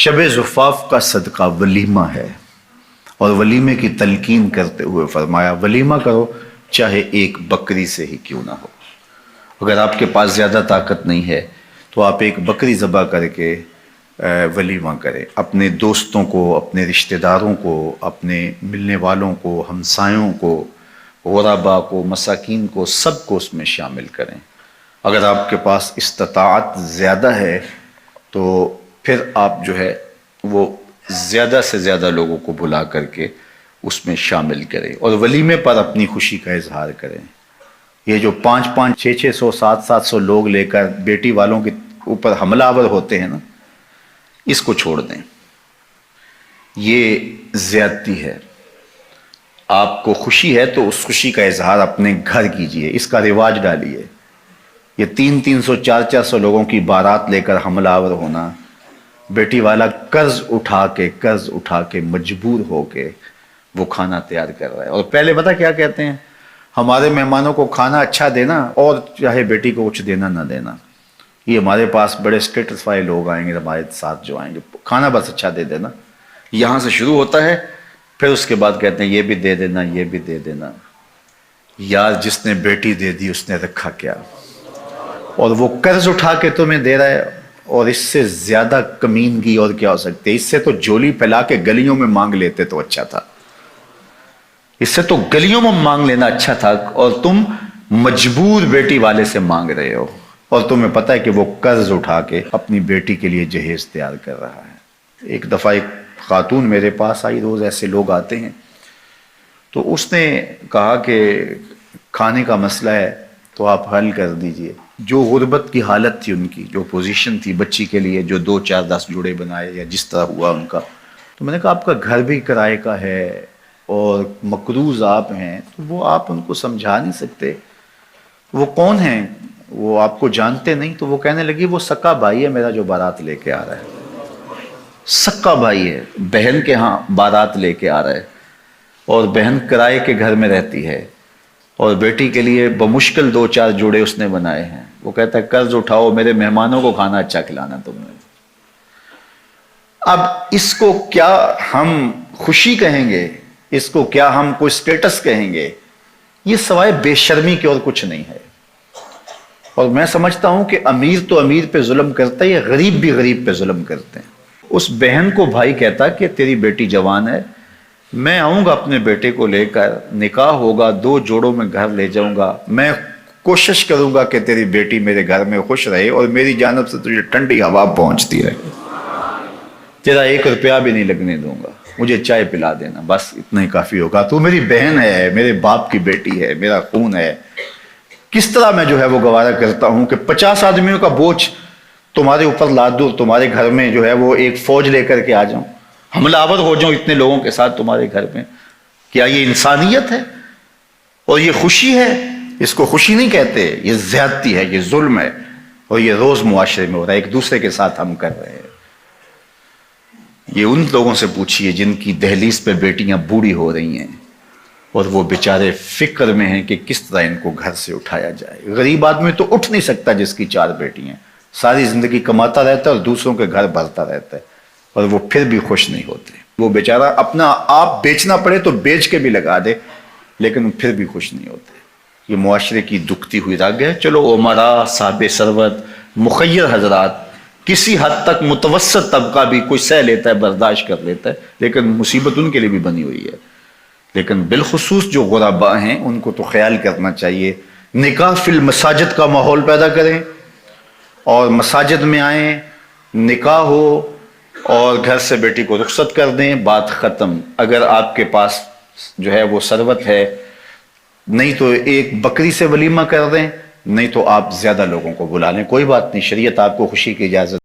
شب زفاف کا صدقہ ولیمہ ہے، اور ولیمے کی تلقین کرتے ہوئے فرمایا ولیمہ کرو چاہے ایک بکری سے ہی کیوں نہ ہو۔ اگر آپ کے پاس زیادہ طاقت نہیں ہے تو آپ ایک بکری ذبح کر کے ولیمہ کریں، اپنے دوستوں کو، اپنے رشتہ داروں کو، اپنے ملنے والوں کو، ہمسایوں کو، غربا کو، مساکین کو، سب کو اس میں شامل کریں۔ اگر آپ کے پاس استطاعت زیادہ ہے تو پھر آپ جو ہے وہ زیادہ سے زیادہ لوگوں کو بلا کر کے اس میں شامل کریں اور ولیمے پر اپنی خوشی کا اظہار کریں۔ یہ جو 500، 600، 700 لوگ لے کر بیٹی والوں کے اوپر حملہ آور ہوتے ہیں نا، اس کو چھوڑ دیں، یہ زیادتی ہے۔ آپ کو خوشی ہے تو اس خوشی کا اظہار اپنے گھر کیجئے، اس کا رواج ڈالیے۔ یہ 300، 400 لوگوں کی بارات لے کر حملہ آور ہونا، بیٹی والا قرض اٹھا کے مجبور ہو کے وہ کھانا تیار کر رہا ہے، اور پہلے پتہ کیا کہتے ہیں؟ ہمارے مہمانوں کو کھانا اچھا دینا اور چاہے بیٹی کو کچھ دینا نہ دینا۔ یہ ہمارے پاس بڑے اسٹیٹسفائی لوگ آئیں گے ہمارے ساتھ جو آئیں گے، کھانا بس اچھا دے دینا، یہاں سے شروع ہوتا ہے، پھر اس کے بعد کہتے ہیں یہ بھی دے دینا، یہ بھی دے دینا۔ یار جس نے بیٹی دے دی اس نے رکھا کیا؟ اور وہ قرض اٹھا کے تمہیں دے رہا ہے، اور اس سے زیادہ کمینگی اور کیا ہو سکتی ہے؟ اس سے تو جولی پھیلا کے گلیوں میں مانگ لیتے تو اچھا تھا، اس سے تو گلیوں میں مانگ لینا اچھا تھا، اور تم مجبور بیٹی والے سے مانگ رہے ہو، اور تمہیں پتہ ہے کہ وہ قرض اٹھا کے اپنی بیٹی کے لیے جہیز تیار کر رہا ہے۔ ایک دفعہ ایک خاتون میرے پاس آئی، روز ایسے لوگ آتے ہیں، تو اس نے کہا کہ کھانے کا مسئلہ ہے تو آپ حل کر دیجئے۔ جو غربت کی حالت تھی ان کی، جو پوزیشن تھی بچی کے لیے، جو 2، 4، 10 جوڑے بنائے یا جس طرح ہوا ان کا، تو میں نے کہا آپ کا گھر بھی کرائے کا ہے اور مقروض آپ ہیں، تو وہ آپ ان کو سمجھا نہیں سکتے؟ وہ کون ہیں؟ وہ آپ کو جانتے نہیں؟ تو وہ کہنے لگی وہ سکا بھائی ہے میرا جو بارات لے کے آ رہا ہے، سکا بھائی ہے، بہن کے ہاں بارات لے کے آ رہا ہے، اور بہن کرائے کے گھر میں رہتی ہے، اور بیٹی کے لیے بمشکل 2، 4 جوڑے اس نے بنائے ہیں۔ وہ کہتا ہے قرض اٹھاؤ، میرے مہمانوں کو کھانا اچھا کھلانا تم نے۔ اب اس کو کیا ہم خوشی کہیں گے؟ اس کو کیا ہم کوئی سٹیٹس کہیں گے؟ یہ سوائے بے شرمی کے اور کچھ نہیں ہے۔ اور میں سمجھتا ہوں کہ امیر تو امیر پہ ظلم کرتا ہے، یا غریب بھی غریب پہ ظلم کرتے ہیں۔ اس بہن کو بھائی کہتا کہ تیری بیٹی جوان ہے، میں آؤں گا اپنے بیٹے کو لے کر، نکاح ہوگا، 2 جوڑوں میں گھر لے جاؤں گا، میں کوشش کروں گا کہ تیری بیٹی میرے گھر میں خوش رہے اور میری جانب سے تجھے ٹھنڈی ہوا پہنچتی رہے، تیرا 1 روپیہ بھی نہیں لگنے دوں گا، مجھے چائے پلا دینا، بس اتنا ہی کافی ہوگا، تو میری بہن ہے، میرے باپ کی بیٹی ہے، میرا خون ہے۔ کس طرح میں جو ہے وہ گوارا کرتا ہوں کہ 50 آدمیوں کا بوجھ تمہارے اوپر لاد دوں، تمہارے گھر میں جو ہے وہ ایک فوج لے کر کے آ جاؤں، حملہ آور ہو جاؤں اتنے لوگوں کے ساتھ تمہارے گھر میں۔ کیا یہ انسانیت ہے؟ اور یہ خوشی ہے؟ اس کو خوشی نہیں کہتے، یہ زیادتی ہے، یہ ظلم ہے، اور یہ روز معاشرے میں ہو رہا ہے، ایک دوسرے کے ساتھ ہم کر رہے ہیں۔ یہ ان لوگوں سے پوچھئے جن کی دہلیز پہ بیٹیاں بوڑھی ہو رہی ہیں اور وہ بیچارے فکر میں ہیں کہ کس طرح ان کو گھر سے اٹھایا جائے۔ غریب آدمی تو اٹھ نہیں سکتا جس کی 4 بیٹیاں، ساری زندگی کماتا رہتا ہے اور دوسروں کے گھر بھرتا رہتا ہے، اور وہ پھر بھی خوش نہیں ہوتے۔ وہ بیچارہ اپنا آپ بیچنا پڑے تو بیچ کے بھی لگا دے، لیکن پھر بھی خوش نہیں ہوتے۔ یہ معاشرے کی دکھتی ہوئی رگ ہے۔ چلو امراء، صاحب ثروت، مخیر حضرات، کسی حد تک متوسط طبقہ بھی کوئی سہ لیتا ہے، برداشت کر لیتا ہے، لیکن مصیبت ان کے لیے بھی بنی ہوئی ہے۔ لیکن بالخصوص جو غرباء ہیں ان کو تو خیال کرنا چاہیے۔ نکاح فی المساجد کا ماحول پیدا کریں، اور مساجد میں آئیں، نکاح ہو، اور گھر سے بیٹی کو رخصت کر دیں، بات ختم۔ اگر آپ کے پاس جو ہے وہ ثروت ہے، نہیں تو ایک بکری سے ولیمہ کر دیں، نہیں تو آپ زیادہ لوگوں کو بلا لیں، کوئی بات نہیں، شریعت آپ کو خوشی کی اجازت